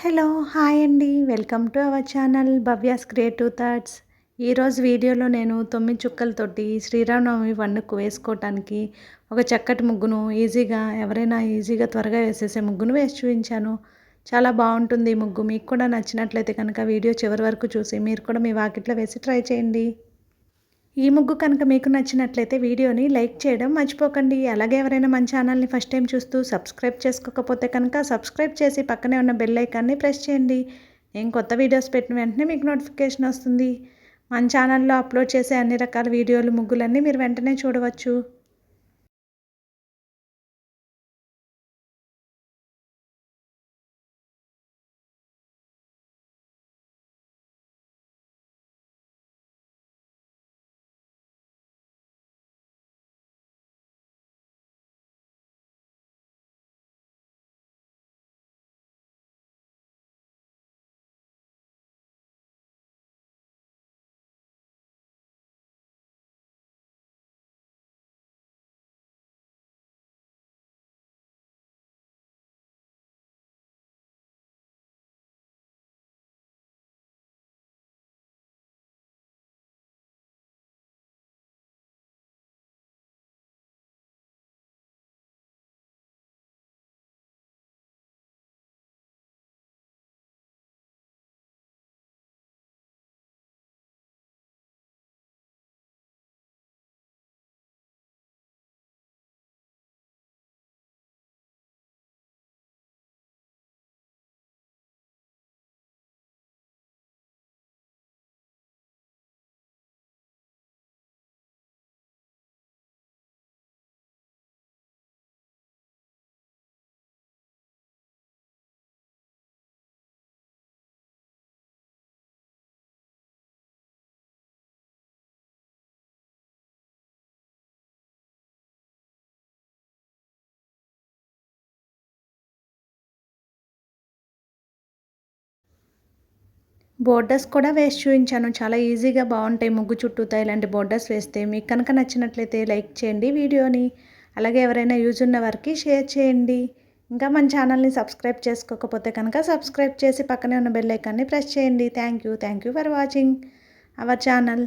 Hello! Hi అండి. Welcome to our channel Bhavya's creative thoughts. ఈరోజు వీడియోలో నేను 9 చుక్కలతోటి శ్రీరామనవమి పండుగకు వేసుకోవటానికి ఒక చక్కటి ముగ్గును ఎవరైనా ఈజీగా త్వరగా వేసేసే ముగ్గును వేసి చూపించాను. చాలా బాగుంటుంది ఈ ముగ్గు. మీకు కూడా నచ్చినట్లయితే కనుక వీడియో చివరి వరకు చూసి మీరు కూడా మీ వాకిట్లో వేసి ట్రై చేయండి. ఈ ముగ్గు కనుక మీకు నచ్చినట్లయితే వీడియోని లైక్ చేయడం మర్చిపోకండి. అలాగే ఎవరైనా మన ఛానల్ని ఫస్ట్ టైం చూస్తూ సబ్స్క్రైబ్ చేసుకోకపోతే కనుక సబ్స్క్రైబ్ చేసి పక్కనే ఉన్న బెల్ ఐకాన్ని ప్రెస్ చేయండి. నేను కొత్త వీడియోస్ పెట్టిన వెంటనే మీకు నోటిఫికేషన్ వస్తుంది. మన ఛానల్లో అప్లోడ్ చేసే అన్ని రకాల వీడియోలు ముగ్గులన్నీ మీరు వెంటనే చూడవచ్చు. బోర్డర్స్ కూడా వేసి చూపించాను. చాలా ఈజీగా బాగుంటాయి ముగ్గు చుట్టూతా ఇలాంటి బోర్డర్స్ వేస్తే. మీకు కనుక నచ్చినట్లయితే లైక్ చేయండి వీడియోని. అలాగే ఎవరైనా యూజ్ ఉన్న వారికి షేర్ చేయండి. ఇంకా మన ఛానల్ని సబ్స్క్రైబ్ చేసుకోకపోతే కనుక సబ్స్క్రైబ్ చేసి పక్కనే ఉన్న బెల్ ఐకాన్ని ప్రెస్ చేయండి. Thank you for watching our channel.